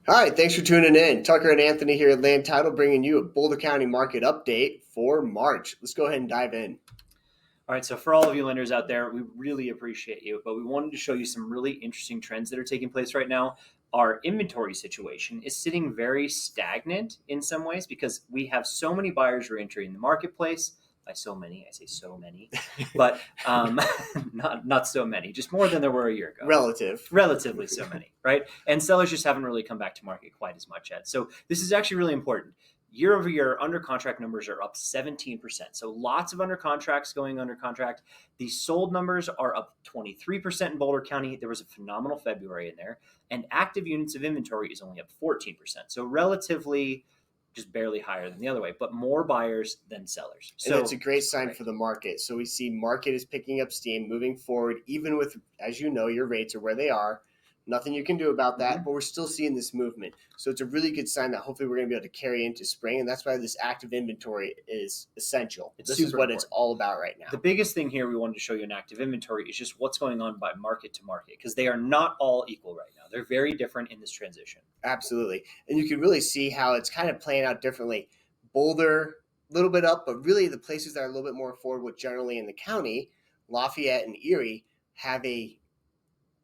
Hi, thanks for tuning in. Tucker and Anthony here at Land Title bringing you a Boulder County market update for March. Let's go ahead and dive in. All right, so for all of you lenders out there, we really appreciate you, but we wanted to show you some really interesting trends that are taking place right now. Our inventory situation is sitting very stagnant in some ways because we have so many buyers re-entering the marketplace. By so many, I say so many, but not so many, just more than there were a year ago. Relative. Relatively so many, right? And sellers just haven't really come back to market quite as much yet. So this is actually really important. Year over year, under contract numbers are up 17%. So lots of under contracts going under contract. The sold numbers are up 23% in Boulder County. There was a phenomenal February in there. And active units of inventory is only up 14%. So relatively just barely higher than the other way, but more buyers than sellers. And So it's a great sign for the market. So we see market is picking up steam moving forward, even with, as you know, your rates are where they are. Nothing you can do about that, but we're still seeing this movement. So it's a really good sign that hopefully we're going to be able to carry into spring. And that's why this active inventory is essential. This is what it's all about right now. The biggest thing here we wanted to show you in active inventory is just what's going on by market to market, because they are not all equal right now. They're very different in this transition. Absolutely. And you can really see how it's kind of playing out differently. Boulder, a little bit up, but really the places that are a little bit more affordable generally in the county, Lafayette and Erie, have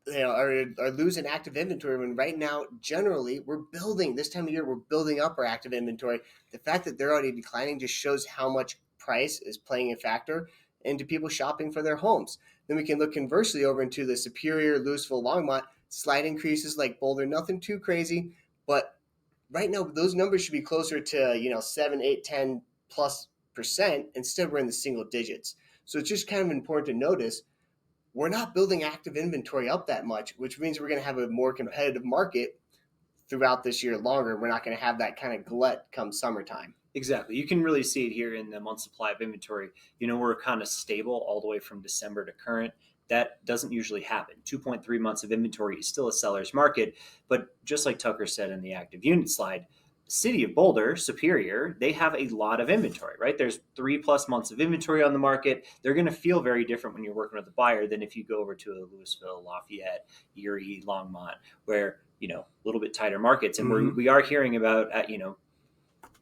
are losing active inventory when right now generally we're building this time of year, we're building up our active inventory. The fact that they're already declining just shows how much price is playing a factor into people shopping for their homes. Then we can look conversely over into the Superior, Louisville, Longmont, slight increases like Boulder, nothing too crazy, but right now those numbers should be closer to 7, 8, 10 plus percent. Instead we're in the single digits. So it's just kind of important to notice we're not building active inventory up that much, which means we're going to have a more competitive market throughout this year longer. We're not going to have that kind of glut come summertime. Exactly. You can really see it here in the month supply of inventory. We're kind of stable all the way from December to current. That doesn't usually happen. 2.3 months of inventory is still a seller's market. But just like Tucker said in the active unit slide, the city of Boulder, Superior, they have a lot of inventory, right? There's 3+ months of inventory on the market. They're going to feel very different when you're working with a buyer than if you go over to a Louisville, Lafayette, Erie, Longmont, where, a little bit tighter markets. And we are hearing about,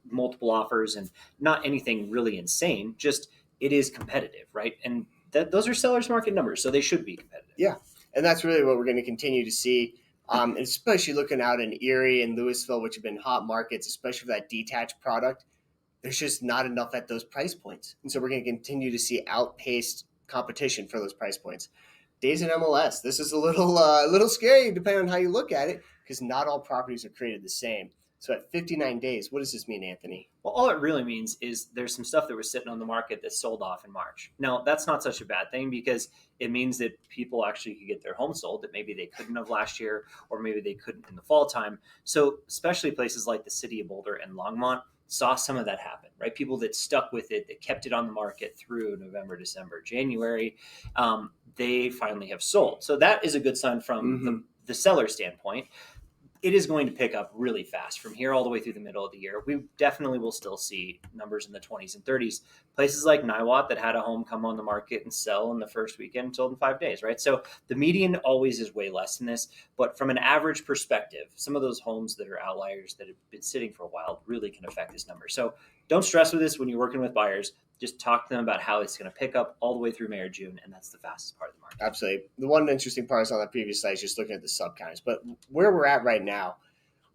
multiple offers and not anything really insane, just it is competitive, right? And those are sellers market numbers, so they should be competitive. Yeah, and that's really what we're going to continue to see, especially looking out in Erie and Louisville, which have been hot markets, especially for that detached product. There's just not enough at those price points, and so we're going to continue to see outpaced competition for those price points. Days in MLS, this is a little scary depending on how you look at it, because not all properties are created the same. So at 59 days, what does this mean, Anthony? Well, all it really means is there's some stuff that was sitting on the market that sold off in March. Now, that's not such a bad thing because it means that people actually could get their home sold that maybe they couldn't have last year, or maybe they couldn't in the fall time. So especially places like the city of Boulder and Longmont saw some of that happen, right? People that stuck with it, that kept it on the market through November, December, January, they finally have sold. So that is a good sign from the seller standpoint. It is going to pick up really fast from here all the way through the middle of the year. We definitely will still see numbers in the 20s and 30s. Places like Niwot that had a home come on the market and sell in the first weekend sold in 5 days, right? So the median always is way less than this. But from an average perspective, some of those homes that are outliers that have been sitting for a while really can affect this number. So don't stress with this when you're working with buyers. Just talk to them about how it's going to pick up all the way through May or June, and that's the fastest part of the market. Absolutely. The one interesting part is on the previous slide is just looking at the sub-counties. But where we're at right now,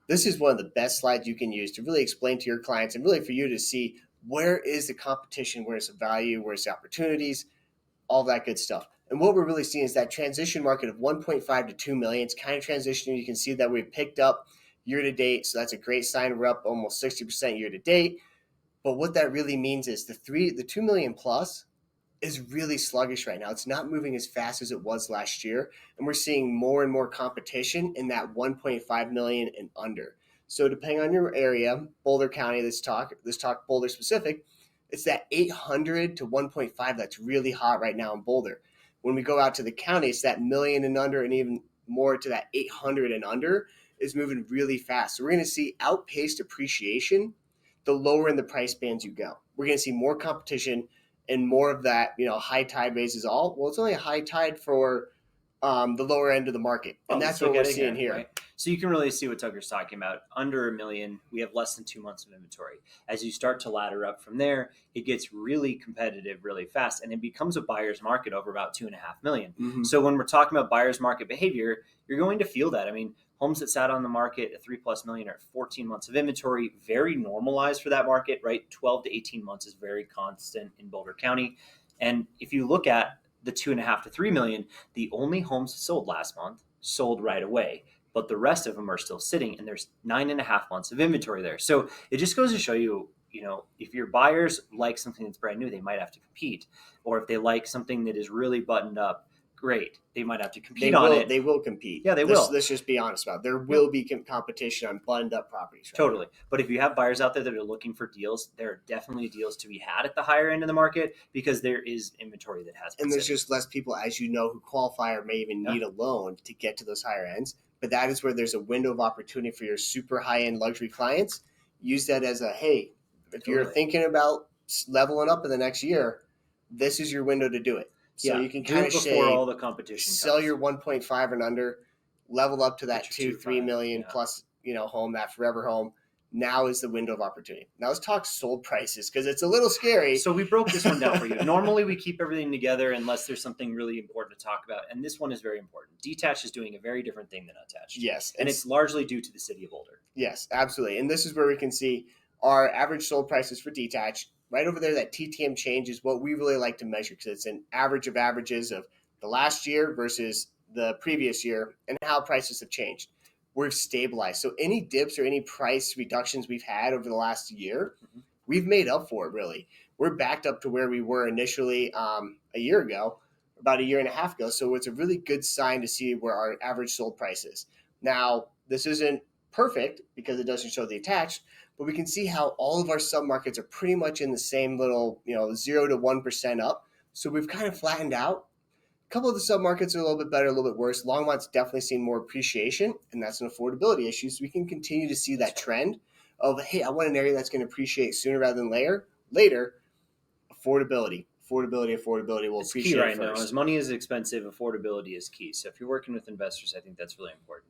this is one of the best slides you can use to really explain to your clients and really for you to see where is the competition, where's the value, where's the opportunities, all that good stuff. And what we're really seeing is that transition market of 1.5 to 2 million. It's kind of transitioning. You can see that we've picked up year to date. So that's a great sign. We're up almost 60% year to date. But what that really means is the 2 million plus is really sluggish right now. It's not moving as fast as it was last year. And we're seeing more and more competition in that 1.5 million and under. So depending on your area, Boulder County, let's talk Boulder specific, it's that 800 to 1.5 that's really hot right now in Boulder. When we go out to the county, it's that million and under, and even more to that 800 and under is moving really fast. So we're going to see outpaced appreciation the lower in the price bands you go. We're going to see more competition and more of that, high tide raises all. Well, it's only a high tide for the lower end of the market. Well, And that's what we're seeing here. Right? So you can really see what Tucker's talking about. Under $1 million, we have less than 2 months of inventory. As you start to ladder up from there, it gets really competitive really fast, and it becomes a buyer's market over about 2.5 million. Mm-hmm. So when we're talking about buyer's market behavior, you're going to feel that. I mean, homes that sat on the market at 3+ million are 14 months of inventory, very normalized for that market, right? 12 to 18 months is very constant in Boulder County. And if you look at the 2.5 to 3 million, the only homes that sold last month sold right away, but the rest of them are still sitting, and there's 9.5 months of inventory there. So it just goes to show you, if your buyers like something that's brand new, they might have to compete. Or if they like something that is really buttoned up, great, they might have to compete on it. They will compete. Yeah, they will. Let's just be honest about it. There will be competition on buttoned up properties. Right? Totally. But if you have buyers out there that are looking for deals, there are definitely deals to be had at the higher end of the market because there is inventory that has been and there's sitting. just less people, as you know, who qualify or may even need a loan to get to those higher ends. But that is where there's a window of opportunity for your super high-end luxury clients. Use that as a, hey, if you're thinking about leveling up in the next year, this is your window to do it. So you can kind of before all the competition sell comes. your 1.5 and under, level up to that Get your 2-3 million plus, home, that forever home. Now is the window of opportunity. Now let's talk sold prices because it's a little scary. So we broke this one down for you. Normally we keep everything together unless there's something really important to talk about. And this one is very important. Detached is doing a very different thing than attached. Yes. And it's largely due to the city of Boulder. Yes, absolutely. And this is where we can see our average sold prices for detached. Right over there, that TTM change is what we really like to measure because it's an average of averages of the last year versus the previous year and how prices have changed. We've stabilized. So any dips or any price reductions we've had over the last year, we've made up for it, really. We're backed up to where we were initially a year ago, about a year and a half ago. So it's a really good sign to see where our average sold price is. Now, this isn't perfect because it doesn't show the attached, but we can see how all of our submarkets are pretty much in the same little, 0 to 1% up. So we've kind of flattened out. A couple of the submarkets are a little bit better, a little bit worse. Longmont's definitely seen more appreciation, and that's an affordability issue. So we can continue to see that trend of, hey, I want an area that's going to appreciate sooner rather than later. Affordability will It's appreciate key right first. now. As money is expensive, affordability is key. So if you're working with investors, I think that's really important.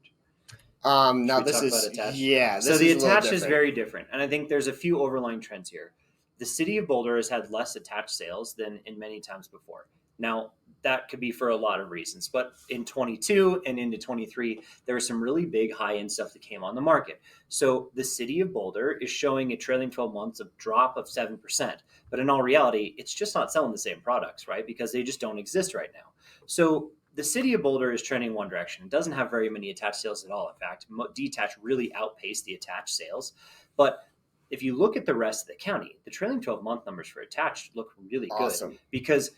Now this is so the attached is very different, and I think there's a few overlying trends here. The city of Boulder has had less attached sales than in many times before. Now that could be for a lot of reasons, but in 22 and into 23, there was some really big high-end stuff that came on the market. So the city of Boulder is showing a trailing 12 months of drop of 7%, but in all reality, it's just not selling the same products, right? Because they just don't exist right now. So the city of Boulder is trending one direction. It doesn't have very many attached sales at all. In fact, detached really outpaced the attached sales. But if you look at the rest of the county, the trailing 12-month numbers for attached look really good because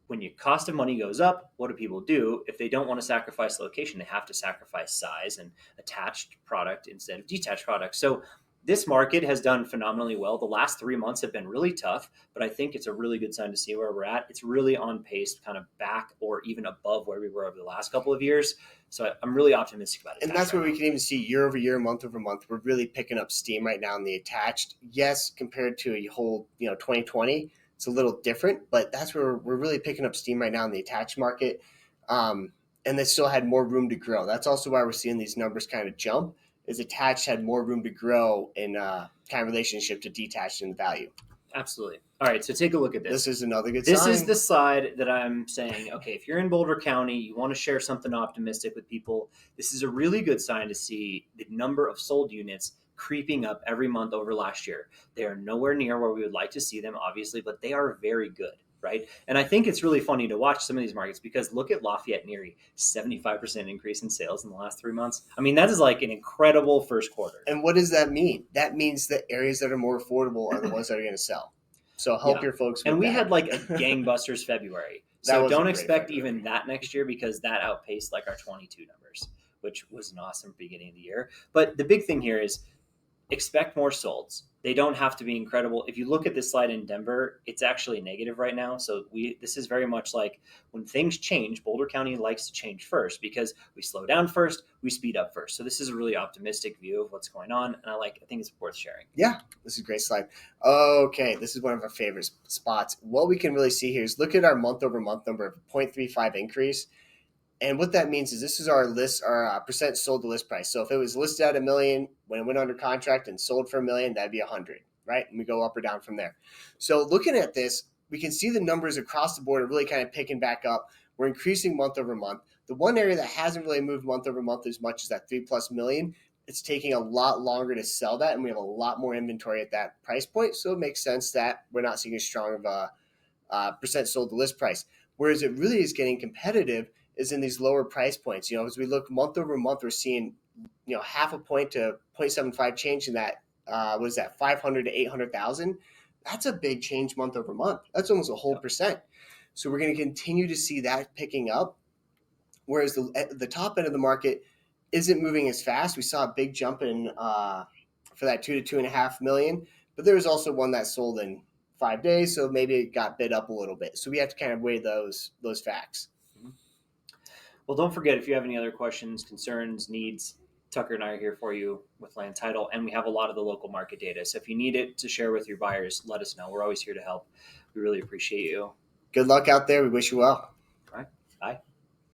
when your cost of money goes up, what do people do? If they don't want to sacrifice location, they have to sacrifice size and attached product instead of detached product. So this market has done phenomenally well. The last 3 months have been really tough, but I think it's a really good sign to see where we're at. It's really on pace, kind of back or even above where we were over the last couple of years. So I'm really optimistic about it. And that's where we can even see year over year, month over month, we're really picking up steam right now in the attached. Yes, compared to a whole 2020, it's a little different, but that's where we're really picking up steam right now in the attached market. And they still had more room to grow. That's also why we're seeing these numbers kind of jump. Is attached had more room to grow in kind of relationship to detached in value. Absolutely. All right, so take a look at this. This is another good sign. This is the slide that I'm saying, okay, if you're in Boulder County, you want to share something optimistic with people, this is a really good sign to see the number of sold units creeping up every month over last year. They are nowhere near where we would like to see them, obviously, but they are very good. Right. And I think it's really funny to watch some of these markets because look at Lafayette and Erie, 75% increase in sales in the last 3 months. I mean, that is like an incredible first quarter. And what does that mean? That means the areas that are more affordable are the ones that are going to sell. So help your folks with And we that. had like a gangbusters February. So don't expect even that next year because that outpaced like our 22 numbers, which was an awesome beginning of the year. But the big thing here is expect more solds. They don't have to be incredible. If you look at this slide in Denver, it's actually negative right now. So this is very much like when things change, Boulder County likes to change first because we slow down first, we speed up first. So this is a really optimistic view of what's going on. And I think it's worth sharing. Yeah, this is a great slide. Okay, this is one of our favorite spots. What we can really see here is look at our month over month number of 0.35 increase. And what that means is this is our list, our percent sold to list price. So if it was listed at a million, when it went under contract and sold for a million, that'd be 100, right? And we go up or down from there. So looking at this, we can see the numbers across the board are really kind of picking back up. We're increasing month over month. The one area that hasn't really moved month over month as much as that 3+ million, it's taking a lot longer to sell that, and we have a lot more inventory at that price point. So it makes sense that we're not seeing as strong of a percent sold to list price. Whereas it really is getting competitive is in these lower price points. As we look month over month, we're seeing half a point to 0.75 change in that. What is that, 500 to 800,000? That's a big change month over month. That's almost a whole percent. So we're going to continue to see that picking up. Whereas the top end of the market isn't moving as fast. We saw a big jump in for that 2 to 2.5 million, but there was also one that sold in 5 days, so maybe it got bid up a little bit. So we have to kind of weigh those facts. Well, don't forget, if you have any other questions, concerns, needs, Tucker and I are here for you with land title, and we have a lot of the local market data. So if you need it to share with your buyers, let us know. We're always here to help. We really appreciate you. Good luck out there. We wish you well.